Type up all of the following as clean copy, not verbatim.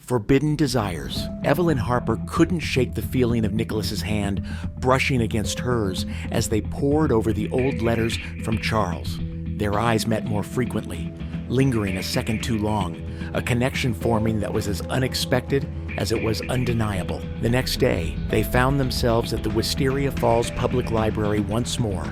Forbidden Desires. Evelyn Harper couldn't shake the feeling of Nicholas's hand brushing against hers as they pored over the old letters from Charles. Their eyes met more frequently, lingering a second too long, a connection forming that was as unexpected as it was undeniable. The next day, they found themselves at the Wisteria Falls Public Library once more,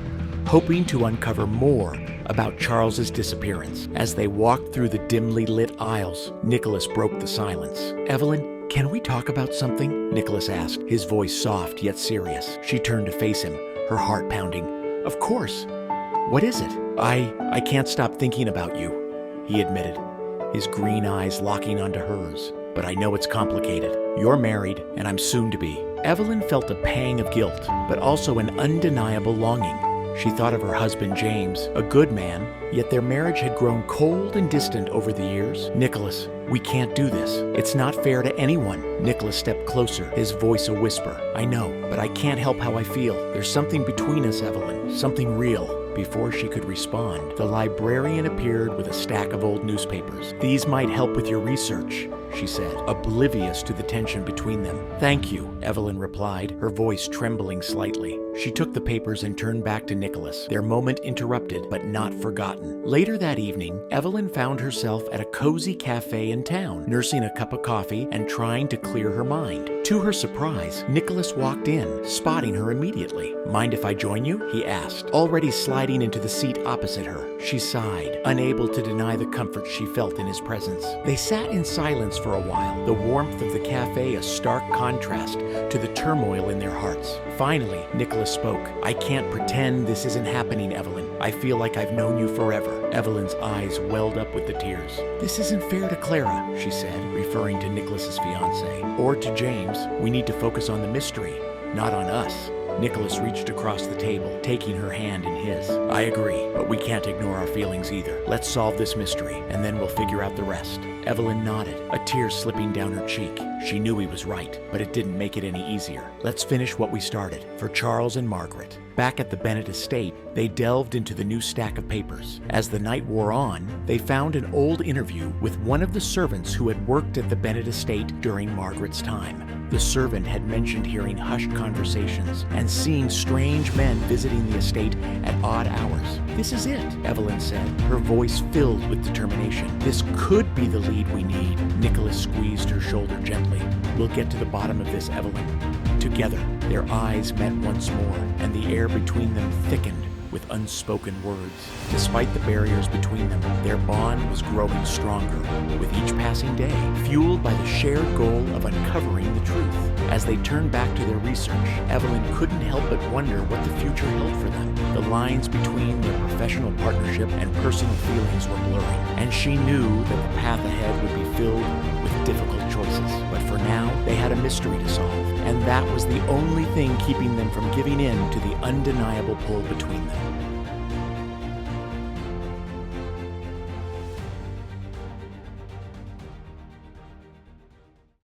hoping to uncover more about Charles's disappearance. As they walked through the dimly lit aisles, Nicholas broke the silence. "Evelyn, can we talk about something?" Nicholas asked, his voice soft yet serious. She turned to face him, her heart pounding. "Of course. What is it?" I can't stop thinking about you," he admitted, his green eyes locking onto hers. "But I know it's complicated. You're married, and I'm soon to be." Evelyn felt a pang of guilt, but also an undeniable longing. She thought of her husband, James, a good man, yet their marriage had grown cold and distant over the years. "Nicholas, we can't do this. It's not fair to anyone." Nicholas stepped closer, his voice a whisper. "I know, but I can't help how I feel. There's something between us, Evelyn, something real." Before she could respond, the librarian appeared with a stack of old newspapers. "These might help with your research," she said, oblivious to the tension between them. "Thank you," Evelyn replied, her voice trembling slightly. She took the papers and turned back to Nicholas, their moment interrupted but not forgotten. Later that evening, Evelyn found herself at a cozy cafe in town, nursing a cup of coffee and trying to clear her mind. To her surprise, Nicholas walked in, spotting her immediately. "Mind if I join you?" he asked, already sliding into the seat opposite her. She sighed, unable to deny the comfort she felt in his presence. They sat in silence for a while, the warmth of the cafe a stark contrast to the turmoil in their hearts. Finally, Nicholas spoke. "I can't pretend this isn't happening, Evelyn. I feel like I've known you forever." Evelyn's eyes welled up with the tears. "This isn't fair to Clara," she said, referring to Nicholas's fiancée. "Or to James. We need to focus on the mystery, not on us." Nicholas reached across the table, taking her hand in his. "I agree, but we can't ignore our feelings either. Let's solve this mystery, and then we'll figure out the rest." Evelyn nodded, a tear slipping down her cheek. She knew he was right, but it didn't make it any easier. "Let's finish what we started, for Charles and Margaret." Back at the Bennett estate, they delved into the new stack of papers. As the night wore on, they found an old interview with one of the servants who had worked at the Bennett estate during Margaret's time. The servant had mentioned hearing hushed conversations and seeing strange men visiting the estate at odd hours. "This is it," Evelyn said, her voice filled with determination. "This could be the lead we need." Nicholas squeezed her shoulder gently. "We'll get to the bottom of this, Evelyn." Together, their eyes met once more, and the air between them thickened with unspoken words. Despite the barriers between them, their bond was growing stronger with each passing day, fueled by the shared goal of uncovering the truth. As they turned back to their research, Evelyn couldn't help but wonder what the future held for them. The lines between their professional partnership and personal feelings were blurring, and she knew that the path ahead would be filled with difficult choices. But for now, they had a mystery to solve, and that was the only thing keeping them from giving in to the undeniable pull between them.